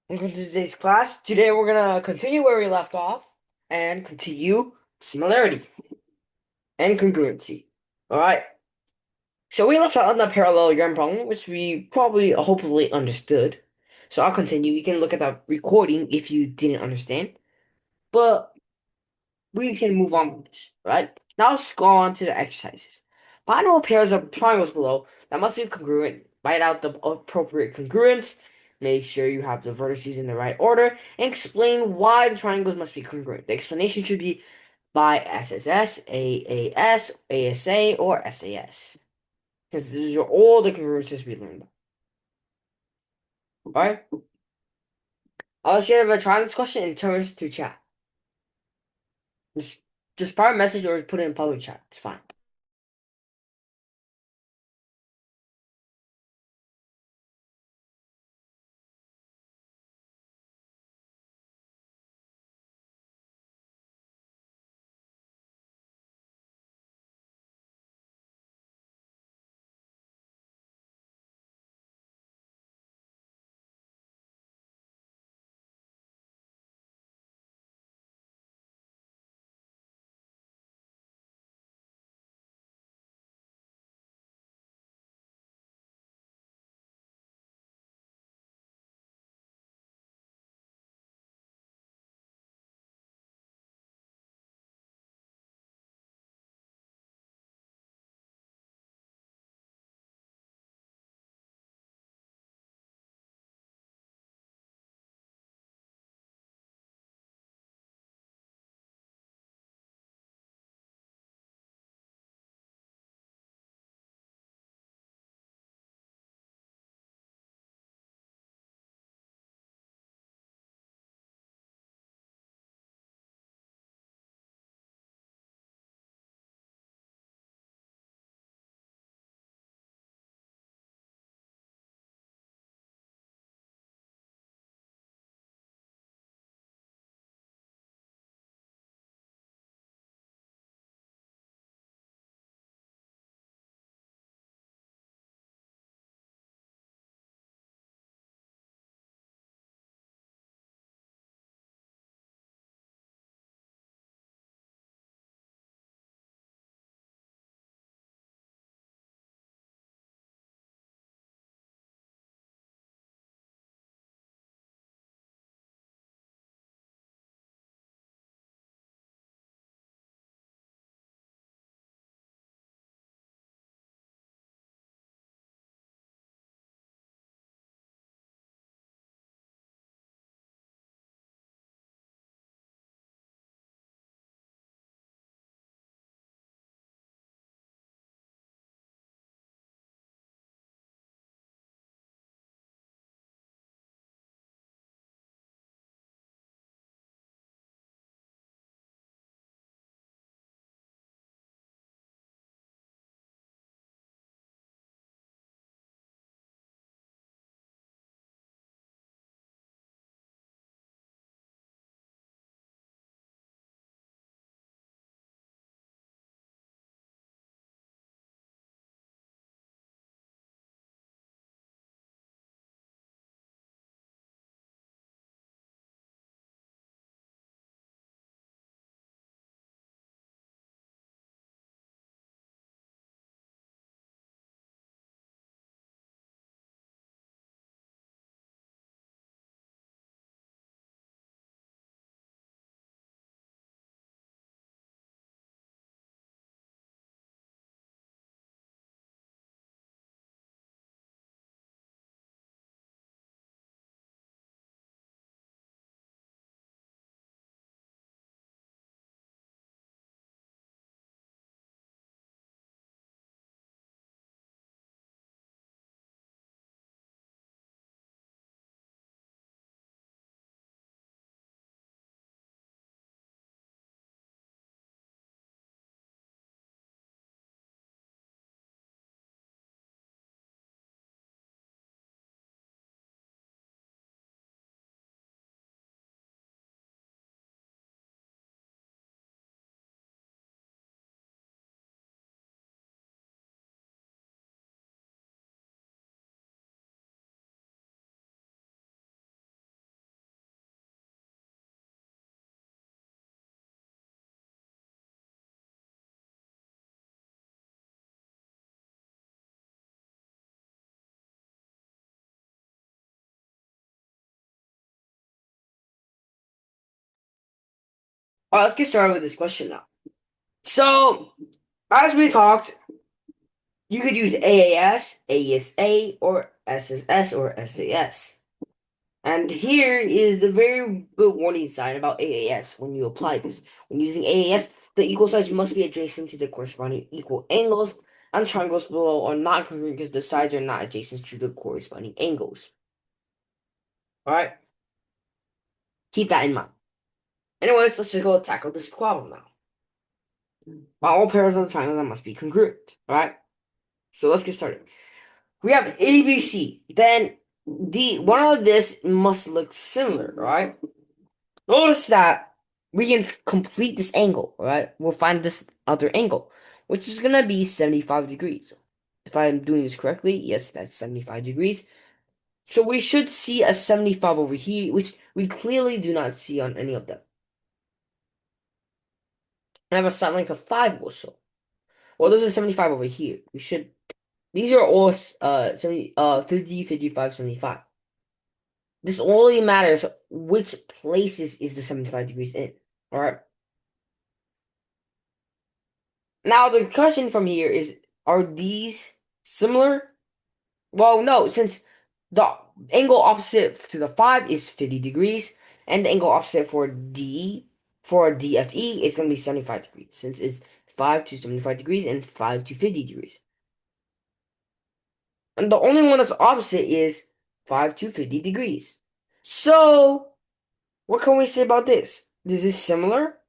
Welcome to today's class. Today we're gonna continue where we left off and continue similarity and congruency. All right. So we left out on the parallelogram problem, which we probably hopefully understood. So I'll continue. You can look at the recording if you didn't understand, but we can move on from this, right? Now let's go on to the exercises. Find all pairs of triangles below that must be congruent. Write out the appropriate congruence. Make sure you have the vertices in the right order and explain why the triangles must be congruent. The explanation should be by SSS, AAS, ASA, or SAS. Because these are all the congruences we learned. Alright? I'll share the try this question in terms to chat. Just, just private message or put it in public chat. It's fine. All right, let's get started with this question now. So, as we talked, you could use AAS, ASA, or SSS, or SAS. And here is the very good warning sign about AAS when you apply this. When using AAS, the equal sides must be adjacent to the corresponding equal angles, and triangles below are not congruent because the sides are not adjacent to the corresponding angles. Alright? Keep that in mind. Anyways, let's just go tackle this problem now. All pairs of triangles must be congruent. Alright? So let's get started. We have ABC. Then the one of this must look similar, right? Notice that we can complete this angle, right? We'll find this other angle, which is gonna be 75 degrees. If I'm doing this correctly, yes, that's 75 degrees. So we should see a 75 over here, which we clearly do not see on any of them. I have a side length of 5 also. Well, there's a 75 over here. These are all 50, 55, 75. This only matters which places is the 75 degrees in. Alright. Now the question from here is, are these similar? Well, no, since the angle opposite to the 5 is 50 degrees, and the angle opposite for DFE is going to be 75 degrees, since it's 5 to 75 degrees and 5 to 50 degrees. And the only one that's opposite is 5 to 50 degrees. So, what can we say about this? Is this similar?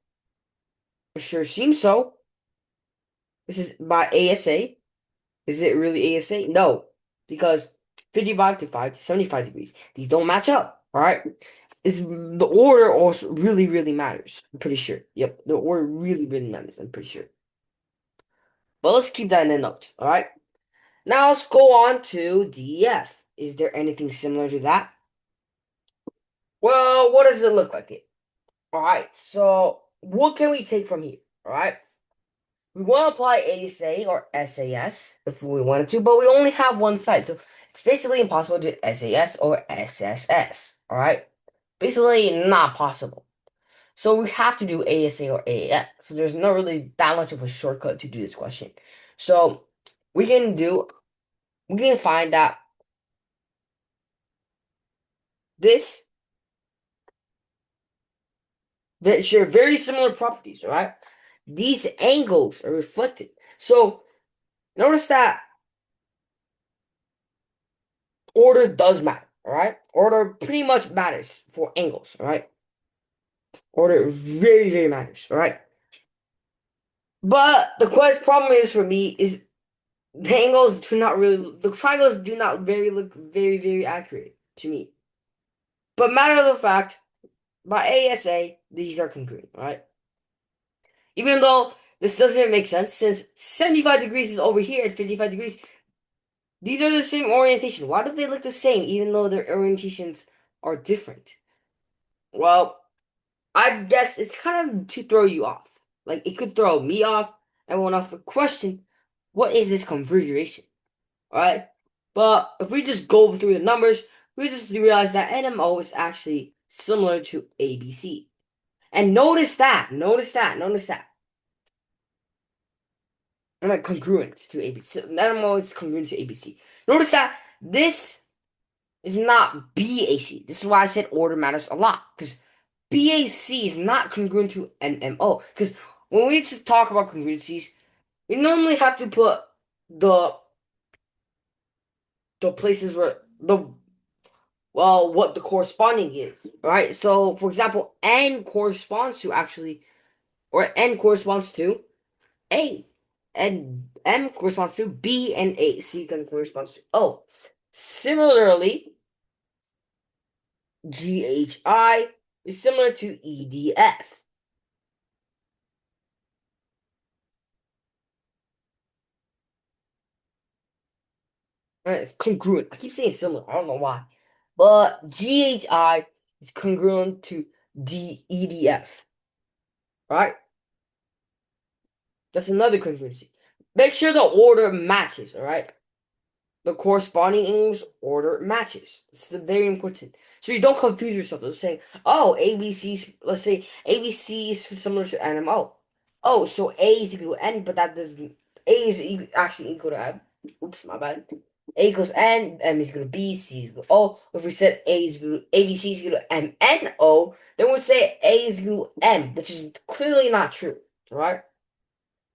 It sure seems so. This is by ASA. Is it really ASA? No, because 55 to 5 to 75 degrees. These don't match up, all right? The order also really, really matters. I'm pretty sure. Yep, the order really, really matters. I'm pretty sure. But let's keep that in the notes, all right? Now let's go on to DEF. Is there anything similar to that? Well, what does it look like? All right, so what can we take from here? All right, we want to apply ASA or SAS if we wanted to, but we only have one side, so it's basically impossible to do SAS or SSS. All right, basically not possible. So we have to do ASA or AAS. So there's not really that much of a shortcut to do this question. So we can find that this that share very similar properties. All right, these angles are reflected. So notice that order does matter, all right? Order pretty much matters for angles, all right? Order very, very matters, all right? But the quest problem is for me is the angles do not really, the triangles do not look very, very accurate to me. But matter of the fact, by ASA, these are congruent, all right? Even though this doesn't make sense, since 75 degrees is over here at 55 degrees, these are the same orientation. Why do they look the same even though their orientations are different? Well, I guess it's kind of to throw you off. Like, it could throw me off, everyone off the question, what is this configuration? Alright? But if we just go through the numbers, we just realize that NMO is actually similar to ABC. And notice that. I'm like congruent to ABC. NMO is congruent to ABC. Notice that this is not BAC. This is why I said order matters a lot. Because BAC is not congruent to NMO. Because when we talk about congruencies, we normally have to put the places where what the corresponding is, right? So, for example, N corresponds to N corresponds to A, and M corresponds to B, and A, C corresponds to O. Similarly, GHI is similar to EDF. Right, it's congruent. I keep saying similar. I don't know why. But GHI is congruent to DEDF. Right? That's another congruency. Make sure the order matches, alright? the corresponding English order matches. It's very important. So you don't confuse yourself. Let's say, oh, ABC, let's say ABC is similar to NMO. Oh, so A is equal to N, but that doesn't, A is actually equal to M. Oops, my bad. A equals N, M is equal to B, C is equal to O. If we said A is equal to, ABC is equal to M, N, O, then we'd say A is equal to M, which is clearly not true, alright?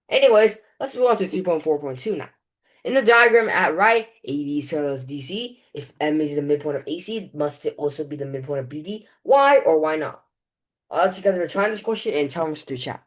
Anyways, let's move on to 3.4.2 now. In the diagram at right, AB is parallel to DC. If M is the midpoint of AC, must it also be the midpoint of BD? Why or why not? I'll ask you guys to try this question and tell us through chat.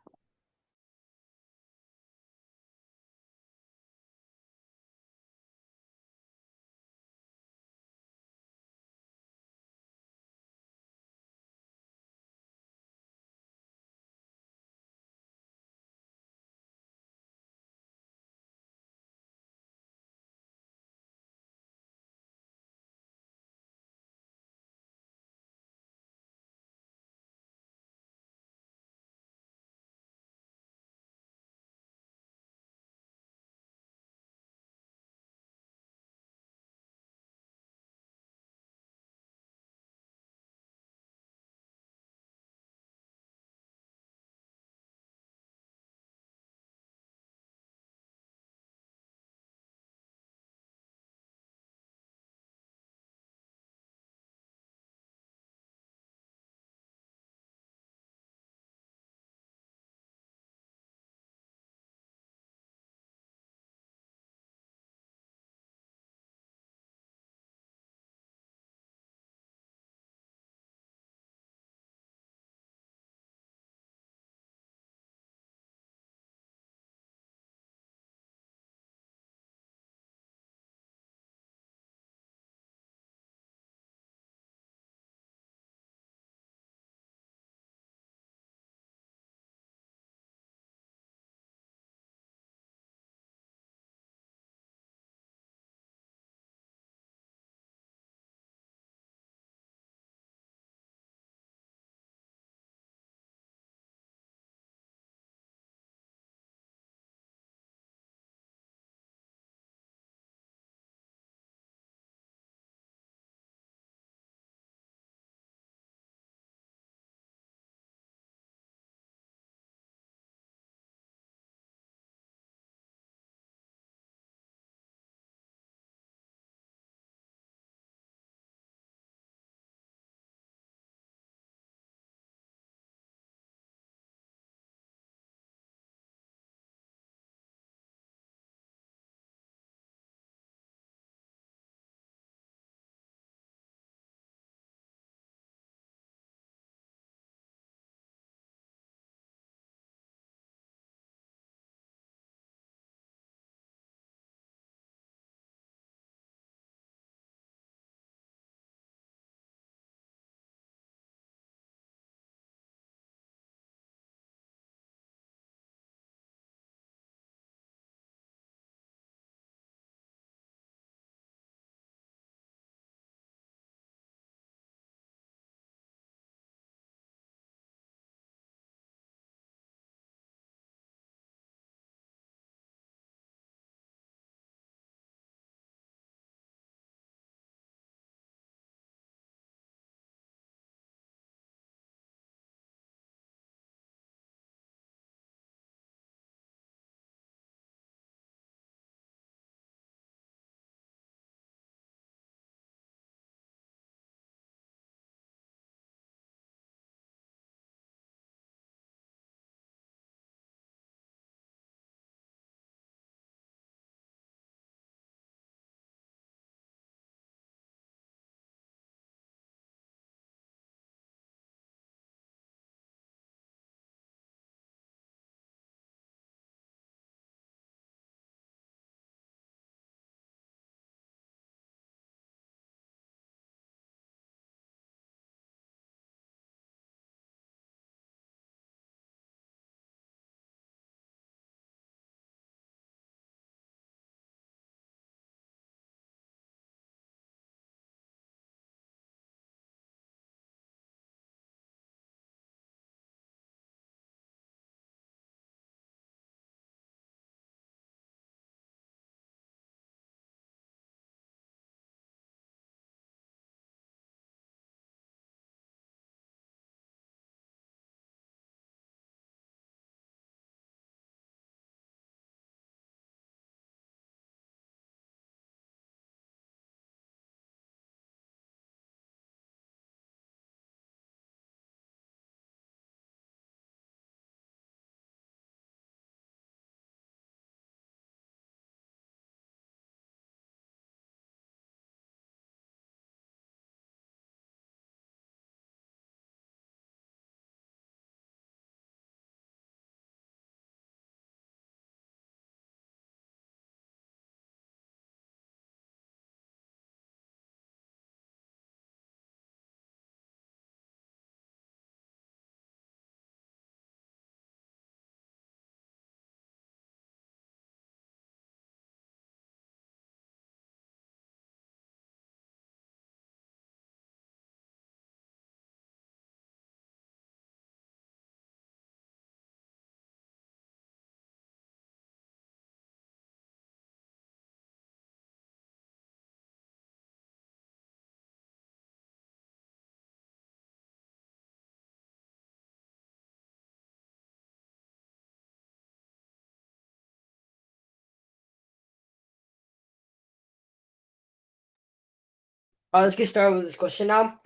Let's get started with this question now.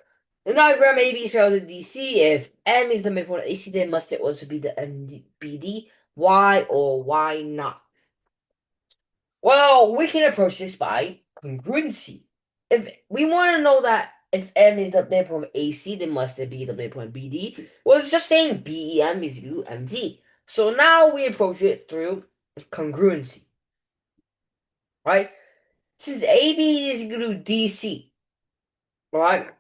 The diagram AB is parallel to DC. If M is the midpoint of AC, then must it also be the MBD? Why or why not? Well, we can approach this by congruency. If we want to know that if M is the midpoint of AC, then must it be the midpoint of BD? Well, it's just saying BEM is equal to MD. So now we approach it through congruency, right? Since AB is equal to DC, right?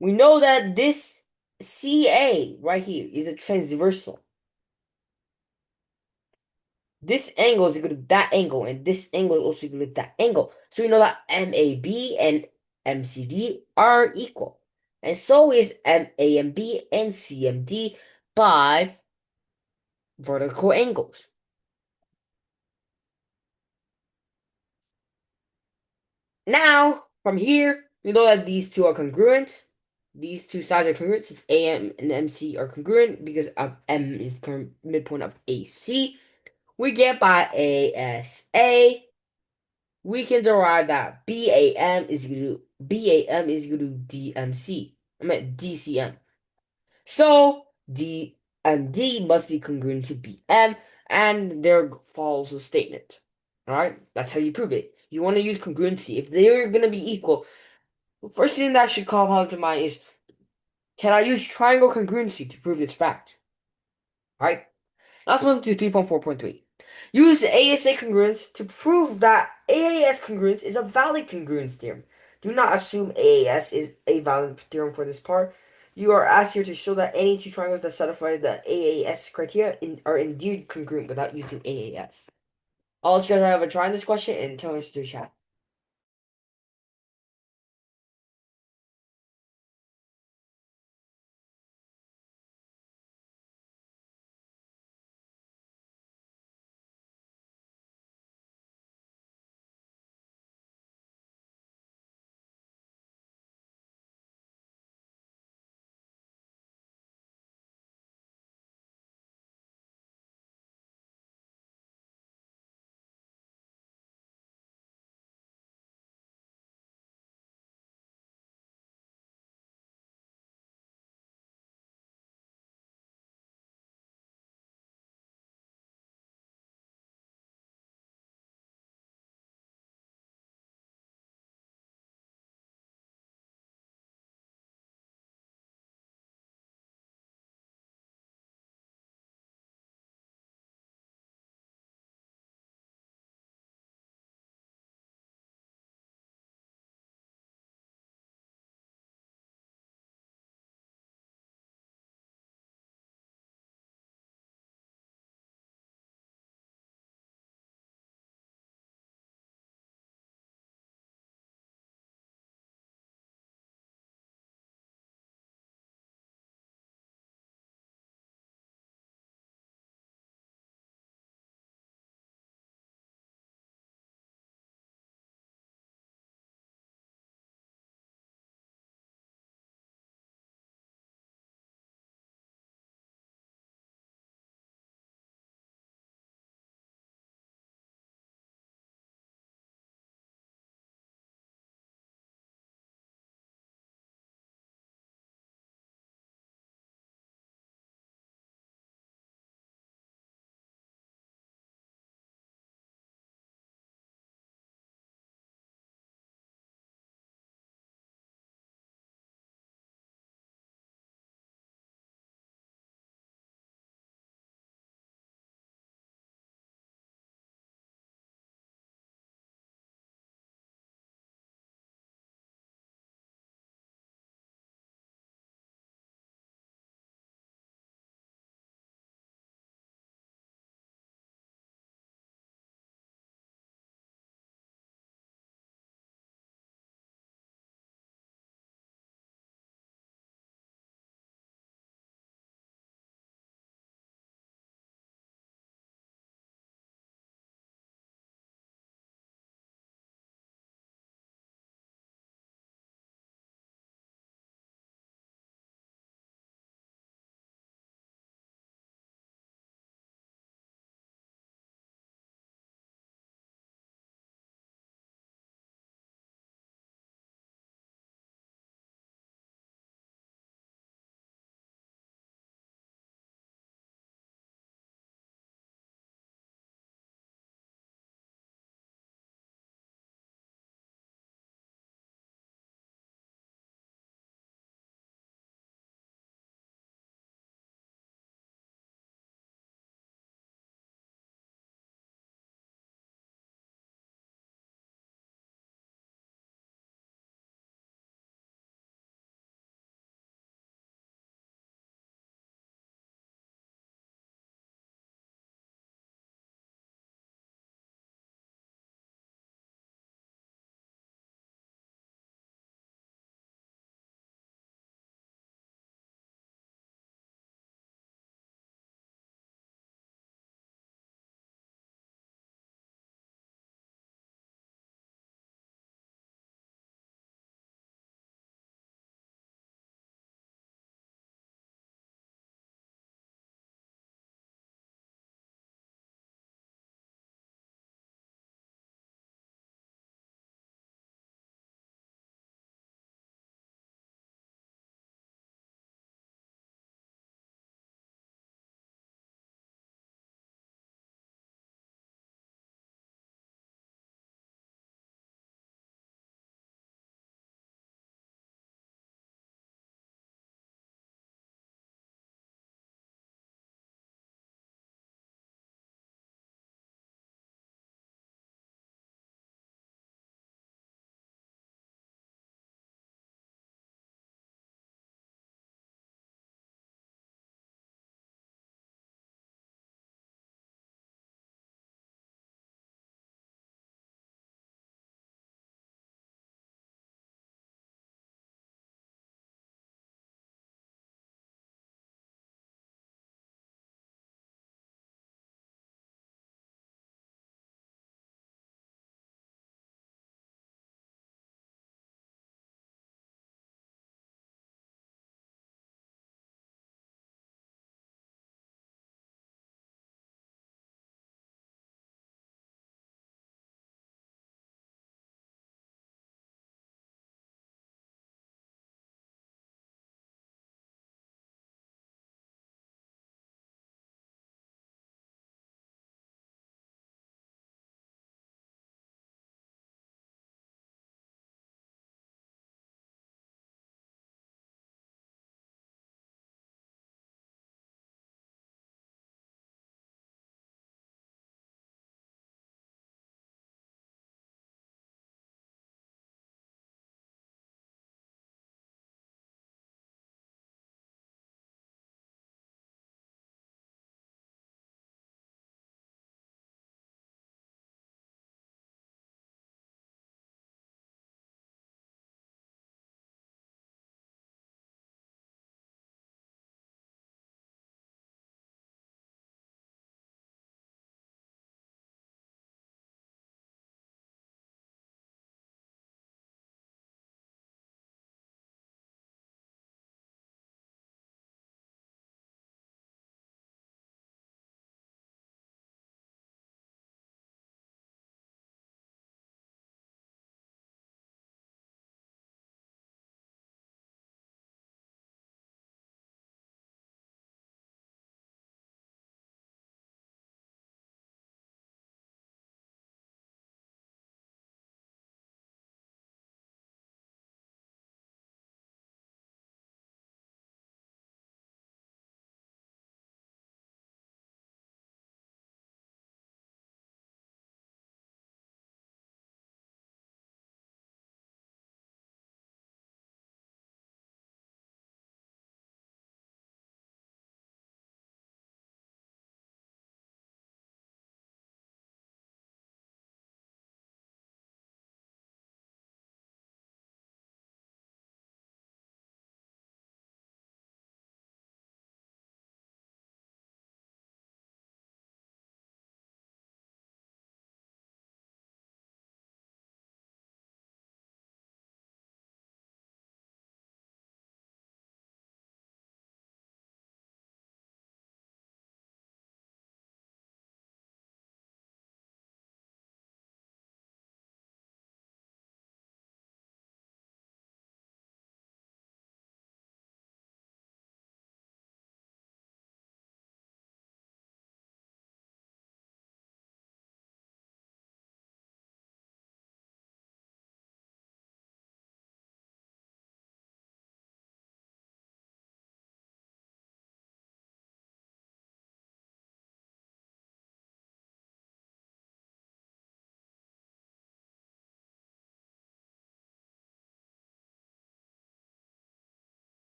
We know that this CA right here is a transversal. This angle is equal to that angle, and this angle is also equal to that angle. So we know that MAB and MCD are equal. And so is MAMB and CMD by vertical angles. Now, from here, we know that these two are congruent. These two sides are congruent since AM and MC are congruent because of M is the midpoint of AC. We get by ASA, we can derive that BAM is equal to DMC. I meant DCM. So DMD must be congruent to BM, and there follows a statement. Alright? That's how you prove it. You want to use congruency. If they're gonna be equal, the first thing that should come to mind is, can I use triangle congruency to prove this fact? Alright? Last one to 3.4.3. Use ASA congruence to prove that AAS congruence is a valid congruence theorem. Do not assume AAS is a valid theorem for this part. You are asked here to show that any two triangles that satisfy the AAS criteria are indeed congruent without using AAS. I'll let you guys have a try on this question and tell us through chat.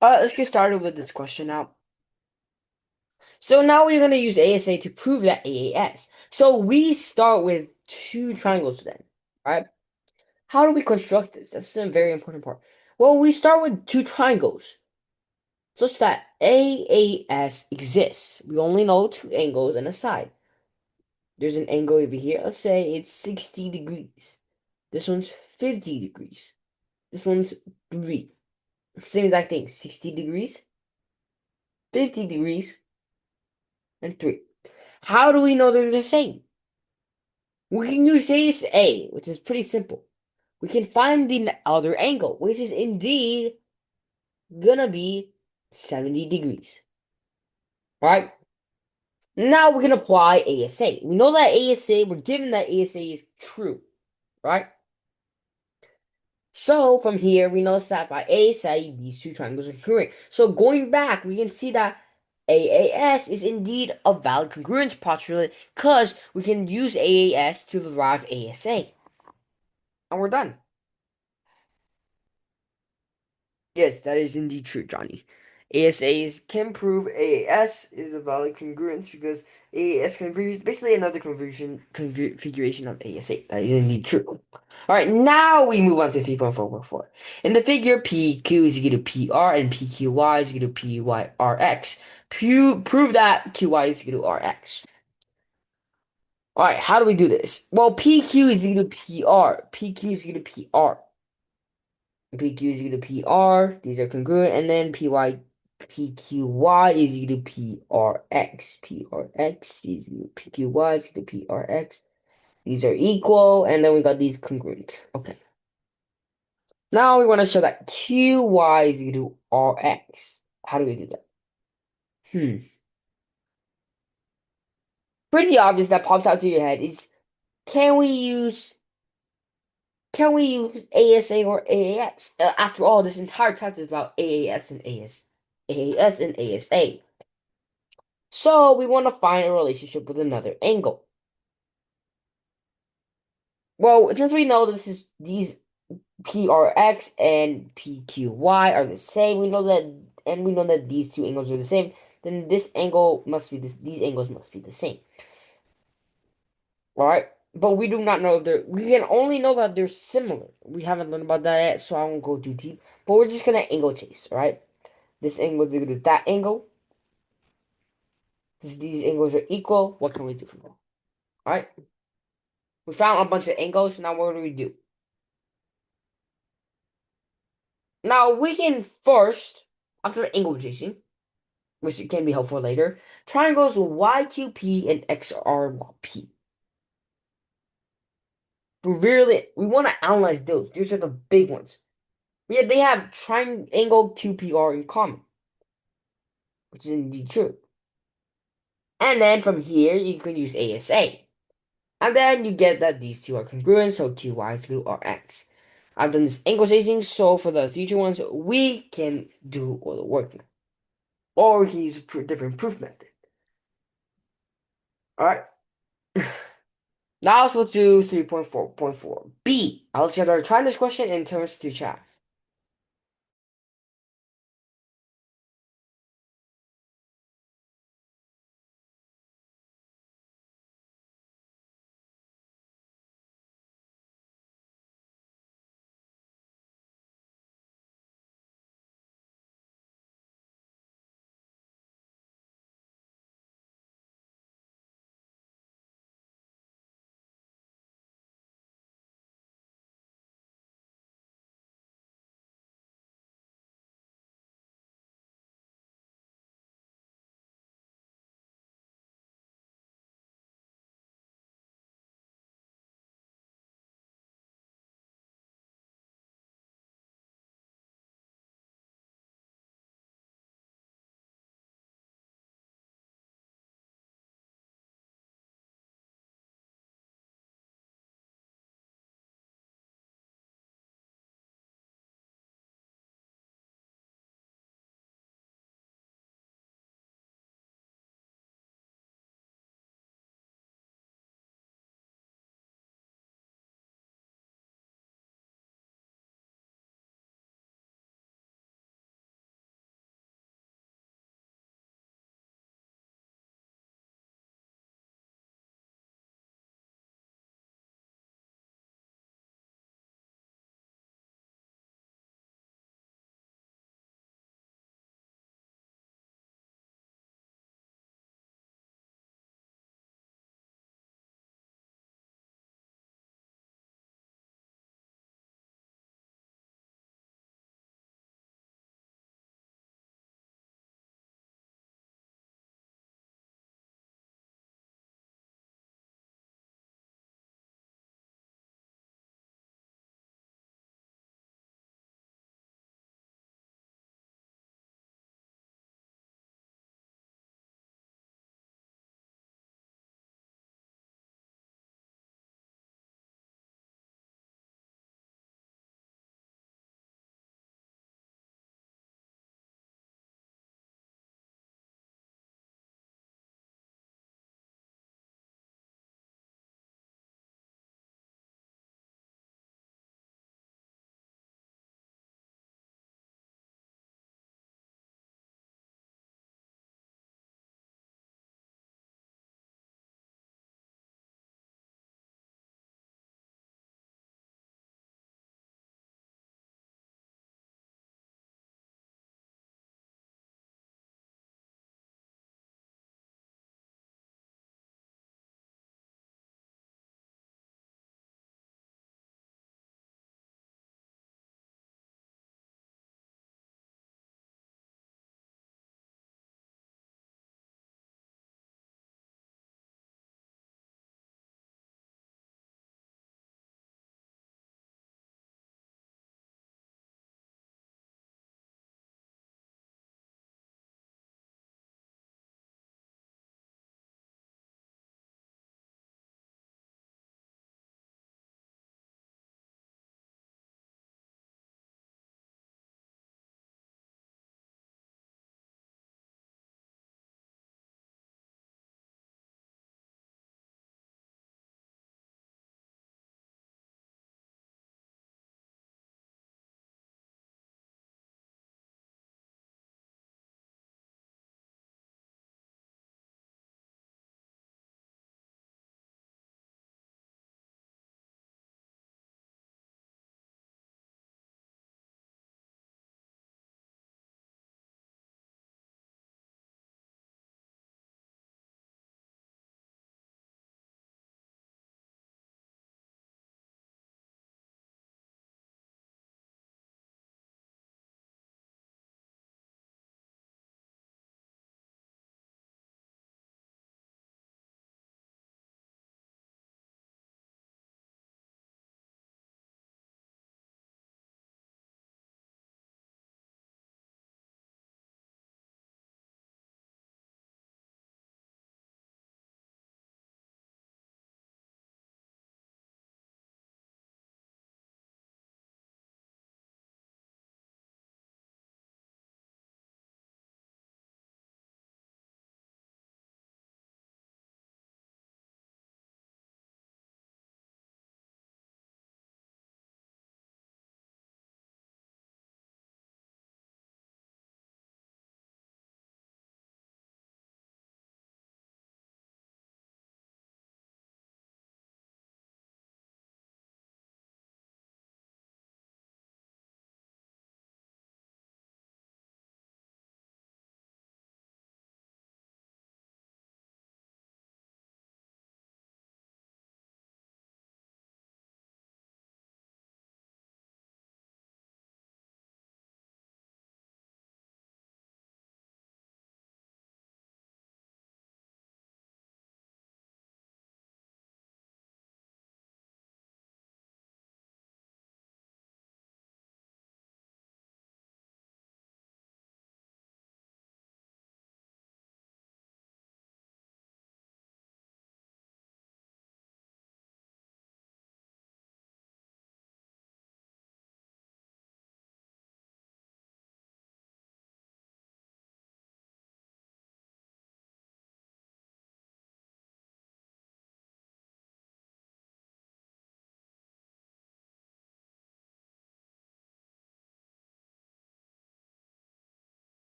Let's get started with this question now. So now we're going to use ASA to prove that AAS. So we start with two triangles then, right? How do we construct this? That's a very important part. Well, we start with two triangles such that AAS exists. We only know two angles and a side. There's an angle over here. Let's say it's 60 degrees. This one's 50 degrees. This one's 3. Same exact thing. 60 degrees, 50 degrees, and 3. How do we know they're the same? We can use this A, which is pretty simple. We can find the other angle, which is indeed gonna be 70 degrees. Right? Now we can apply ASA. We know that ASA, we're given that ASA is true. Right? So from here, we know that by ASA, these two triangles are congruent. So going back, we can see that AAS is indeed a valid congruence postulate because we can use AAS to derive ASA. And we're done. Yes, that is indeed true, Johnny. ASAs can prove AAS is a valid congruence because AAS conversion basically another conversion configuration of ASA. That is indeed true. All right, now we move on to 3.4.4. In the figure, PQ is equal to PR and PQY is equal to PYRX. Prove that QY is equal to RX. All right, how do we do this? Well, PQ is equal to PR. PQ is equal to PR. PQ is equal to PR. These are congruent. And then PQY is equal to PRX. PRX is equal to PQY is equal to PRX. These are equal. And then we got these congruent. Okay. Now we want to show that QY is equal to RX. How do we do that? Pretty obvious that pops out to your head is can we use can we use ASA or AAS? After all, this entire text is about AAS and AAS and ASA. So we want to find a relationship with another angle. Well, since we know these PRX and PQY are the same, we know that these two angles are the same, then this angle must be these angles must be the same. Alright? But we do not know if we can only know that they're similar. We haven't learned about that yet, so I won't go too deep. But we're just gonna angle chase, right? This angle is equal to that angle. These angles are equal. What can we do from there? Alright? We found a bunch of angles, now what do we do? Now we can first, after angle chasing, which can be helpful later, triangles YQP and XRP. We want to analyze those. These are the big ones. Yeah, they have triangle QPR in common, which is indeed true. And then from here, you can use ASA. And then you get that these two are congruent, so QY to RX. I've done this angle chasing, so for the future ones, we can do all the work now. Or we can use a different proof method. Alright. Now let's do 3.4.4. B. I'll let you guys try this question in terms to chat.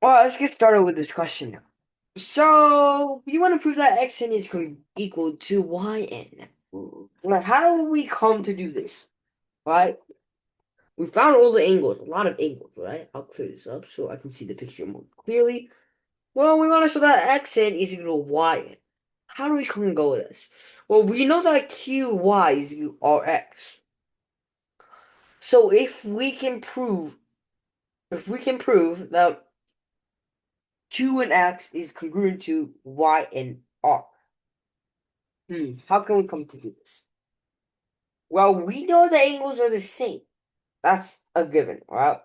Well, let's get started with this question now. So, you want to prove that xn is equal to yn. Like, how do we come to do this? Right? We found all the angles, a lot of angles, right? I'll clear this up so I can see the picture more clearly. Well, we want to show that xn is equal to yn. How do we come and go with this? Well, we know that qy is equal to rx. So if we can prove that q and x is congruent to y and r. How can we come to do this? Well, we know the angles are the same. That's a given, right?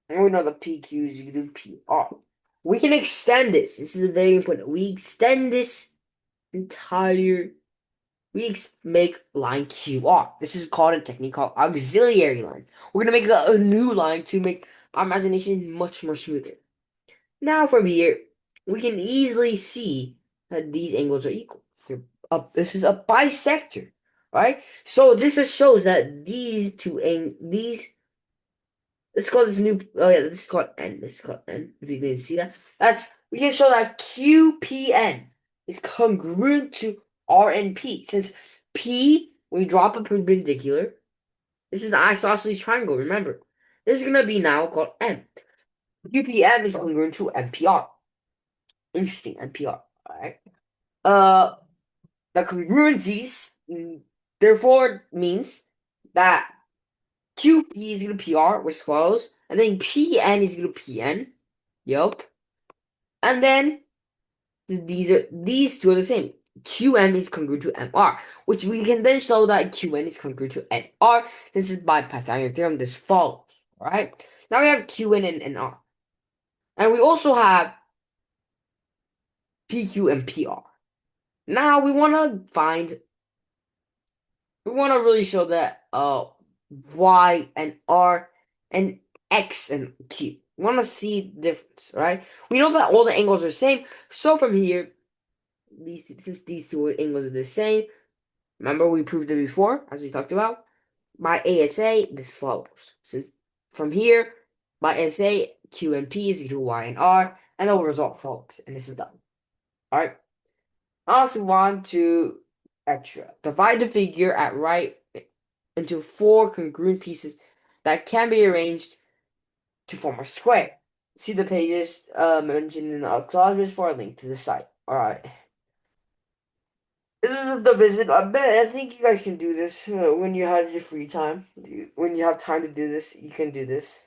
And we know the PQ is equal to PR. We can extend this. This is very important. We extend this entire. Make line QR. This is called a technique called auxiliary line. We're gonna make a new line to make our imagination much more smoother. Now from here, we can easily see that these angles are equal. This is a bisector, right? So this just shows that these let's call this new. Oh yeah, this is called N. This is called N. If you didn't see that, we can show that QPN is congruent to RNP. Since P, we drop a perpendicular. This is the isosceles triangle. Remember, this is gonna be now called M. QPM is congruent to NPR. Interesting, NPR. All right. Uh, the congruencies therefore means that QP is equal to PR, which follows, and then PN is equal to PN. Yup. And then these two are the same. QM is congruent to MR, which we can then show that QN is congruent to NR. This is by Pythagorean theorem. This follows. Alright? Now we have QN and NR. And we also have PQ and PR. Now we want to really show that Y and R and X and Q. We want to see the difference, right? We know that all the angles are the same. So from here, since these two angles are the same, remember we proved it before, as we talked about. By ASA, this follows. Since from here, by ASA, Q and P is equal to Y and R, and the result follows. And this is done. Alright. Now let's move on to extra. Divide the figure at right into 4 congruent pieces that can be arranged to form a square. See the pages mentioned in the acknowledgments for a link to the site. Alright. This is the visit. I think you guys can do this when you have your free time. When you have time to do this, you can do this.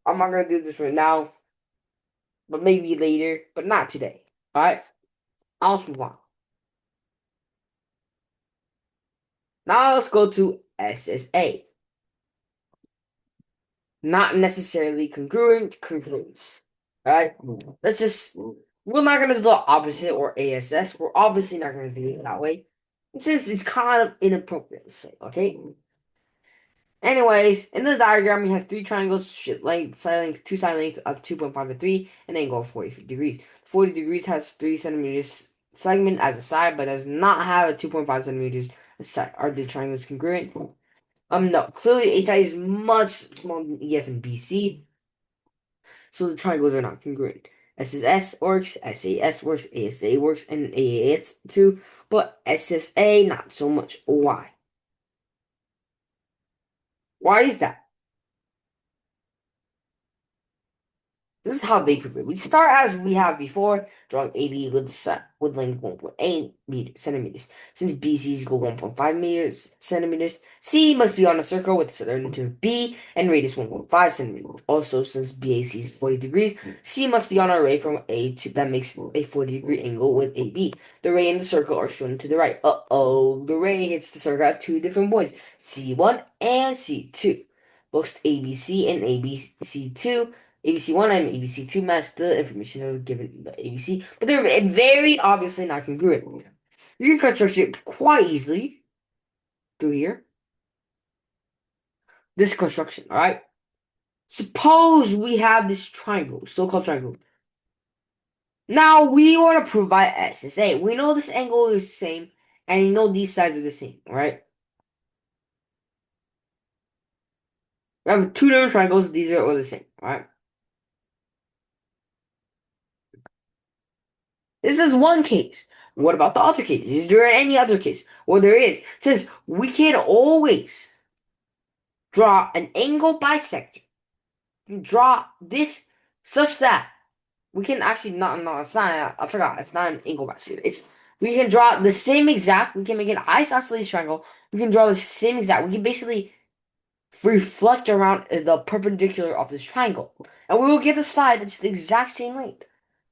I'm not gonna do this right now, but maybe later, but not today. Alright? I'll just move on. Now let's go to SSA. Not necessarily congruence. Alright? We're not gonna do the opposite or ASS. We're obviously not gonna do it that way. Since it's kind of inappropriate to say, okay? Anyways, in the diagram, we have 3 triangles, side length, 2 side length of 2.5 and 3, and angle of 40 degrees. 40 degrees has 3 centimeters segment as a side, but does not have a 2.5 centimeters side. Are the triangles congruent? No. Clearly, HI is much smaller than EF and BC, so the triangles are not congruent. SSS works, SAS works, ASA works, and AAS too, but SSA not so much. Why? Why is that? This is how they prove it. We start as we have before, drawing AB with length 1.8 centimeters. Since BC is equal 1.5 centimeters, C must be on a circle with center to B and radius 1.5 centimeters. Also, since BAC is 40 degrees, C must be on a ray from A to that makes a 40-degree angle with AB. The ray and the circle are shown to the right. The ray hits the circle at 2 different points, C1 and C2. Both ABC and ABC2 ABC1 and ABC2 match the information that was given by ABC, but they're very obviously not congruent. You can construct it quite easily through here. This construction, alright? Suppose we have this triangle, so-called triangle. Now we want to prove by SSA. We know this angle is the same, and we know these sides are the same, alright? We have 2 different triangles, these are all the same, alright? This is one case. What about the other case? Is there any other case? Well, there is. It says we can always draw an angle bisector. Draw this such that we can actually not no, it's not I forgot, it's not an angle bisector. It's we can draw the same exact, we can make an isosceles triangle. We can draw the same exact. We can basically reflect around the perpendicular of this triangle. And we will get a side that's the exact same length.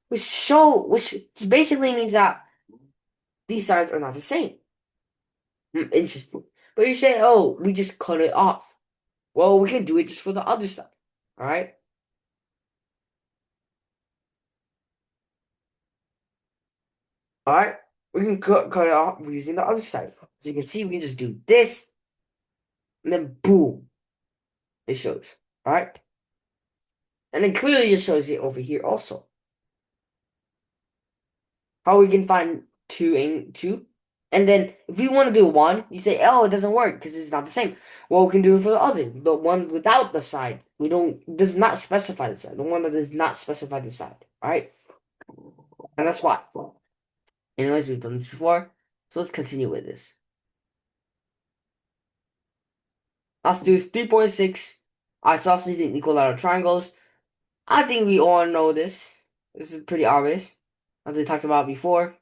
Which basically means that these sides are not the same. Interesting. But you say, oh, we just cut it off. Well, we can do it just for the other side. Alright? Alright? We can cut it off using the other side. So you can see we can just do this, and then boom, it shows. Alright? And it clearly just shows it over here also. How we can find two and two. And then if we want to do one, you say, oh, it doesn't work because it's not the same. Well, we can do it for the other, the one without the side. We don't does not specify the side. The one that does not specify the side. Alright? And that's why. Anyways, we've done this before. So let's continue with this. Let's do 3.6 isosceles and equilateral triangles. I think we all know this. This is pretty obvious. As we talked about before.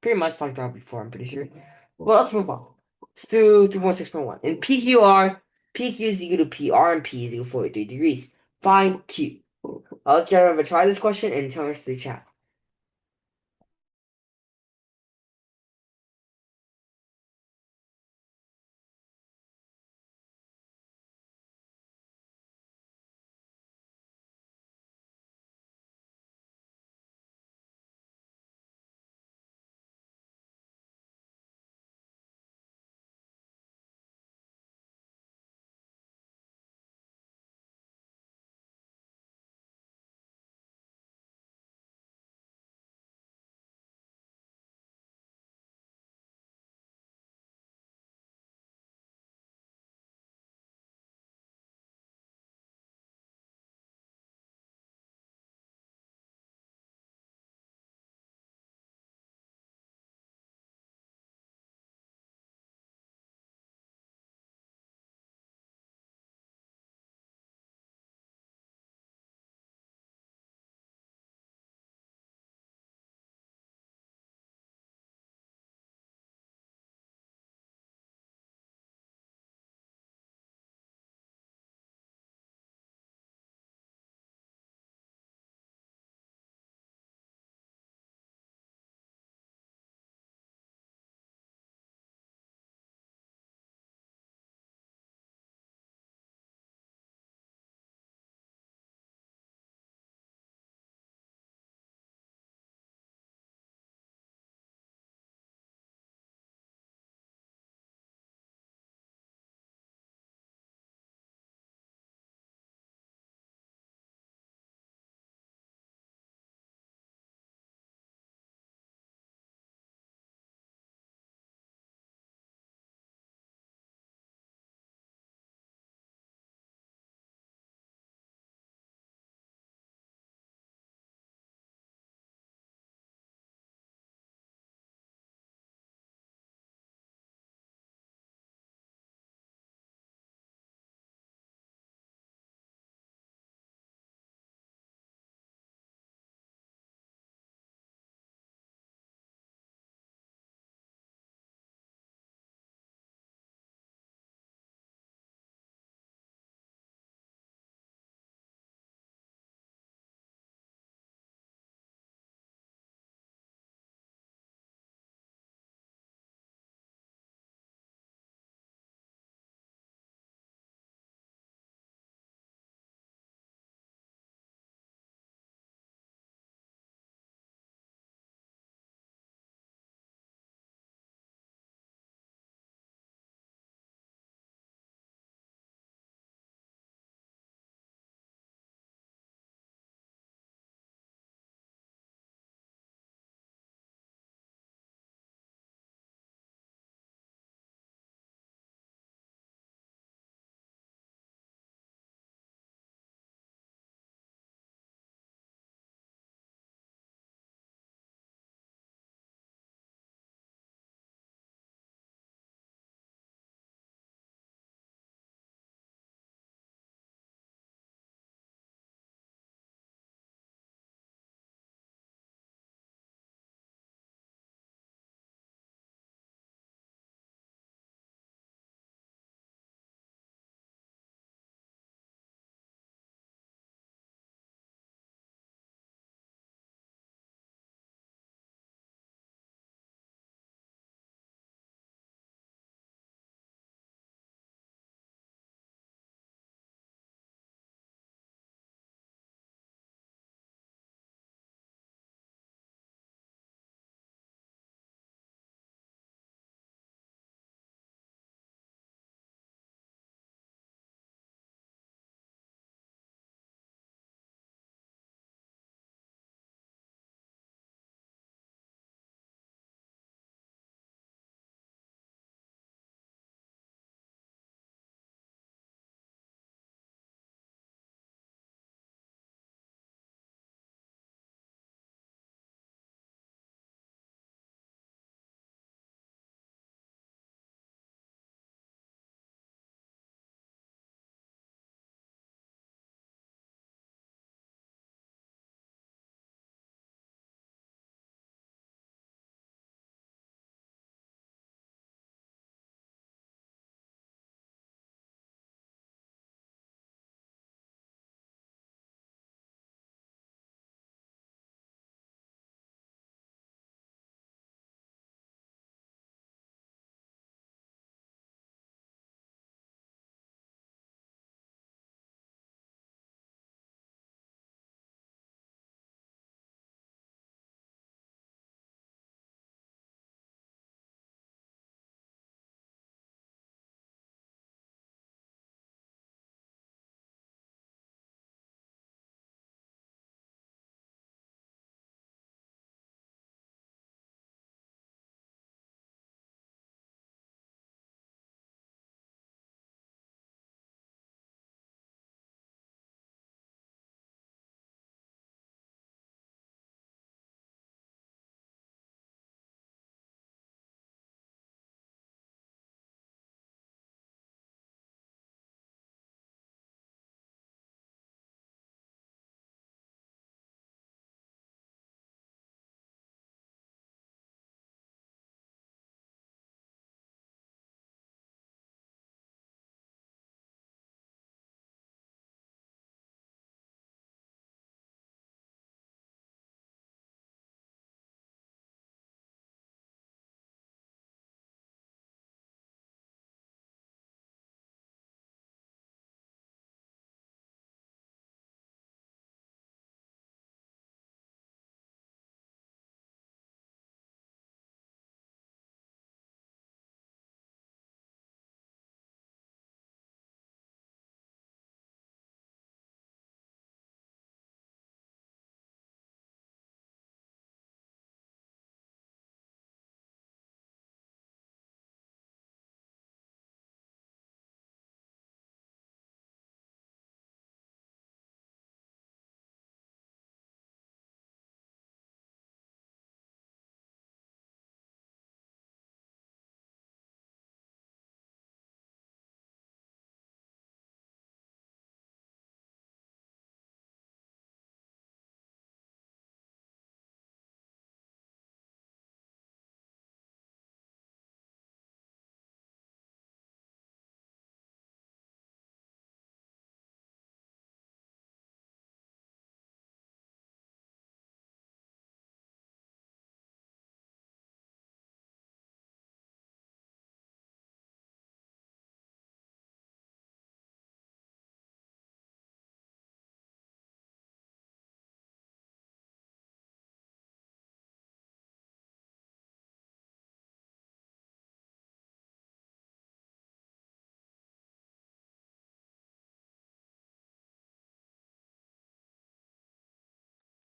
Pretty much talked about before, I'm pretty sure. Well, let's move on. Let's do 3.6.1. In PQR, PQ is equal to PR and P is equal to 43 degrees. Find Q. Let's try this question and tell us the chat.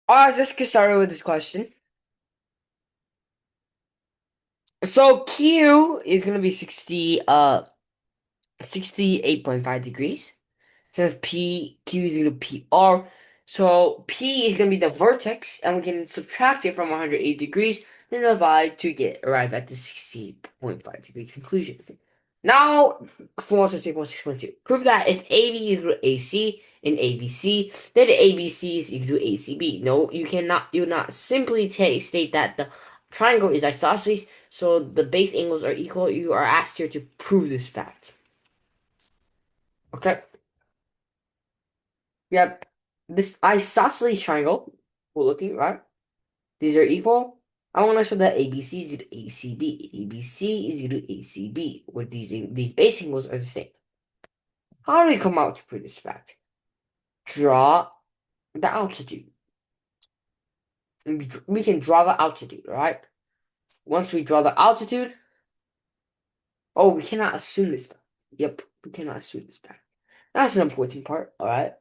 Alright, let's get started with this question. So Q is gonna be 68.5 degrees. Since Q is equal to PR. So P is going to be the vertex, and we can subtract it from 180 degrees, then divide to arrive at the 60.5 degree conclusion. Now, small to 3.6.2. Prove that if AB is equal to AC and ABC, then ABC is equal to ACB. No, you not simply state that the triangle is isosceles, so the base angles are equal. You are asked here to prove this fact. Okay? Yep. This isosceles triangle, we're looking, right? These are equal. I want to show that ABC is equal to ACB. ABC is equal to ACB, where these base angles are the same. How do we come out to prove this fact? Draw the altitude. And we can draw the altitude, right? Once we draw the altitude, oh, we cannot assume this fact. Yep, we cannot assume this fact. That's an important part, alright?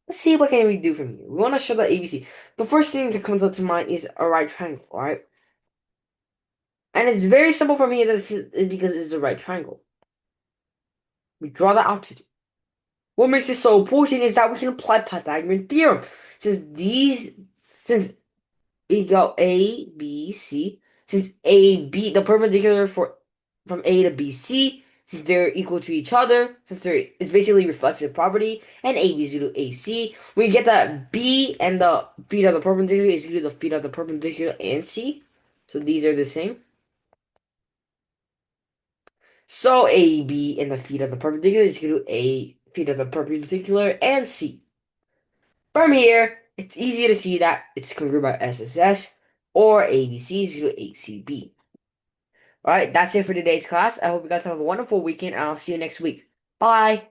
Let's see what can we do from here. We want to show the ABC. The first thing that comes up to mind is a right triangle, alright? And it's very simple for me because it's the right triangle. We draw the altitude. What makes it so important is that we can apply Pythagorean theorem. Since we go A, B, C, since A, B, the perpendicular from A to BC, since they're equal to each other, it's basically reflexive property, and AB is equal to AC, we get that B and the feet of the perpendicular is equal to the feet of the perpendicular and C. So these are the same. So AB and the feet of the perpendicular is equal to A feet of the perpendicular and C. From here, it's easy to see that it's congruent by SSS or ABC is equal to ACB. Alright, that's it for today's class. I hope you guys have a wonderful weekend and I'll see you next week. Bye!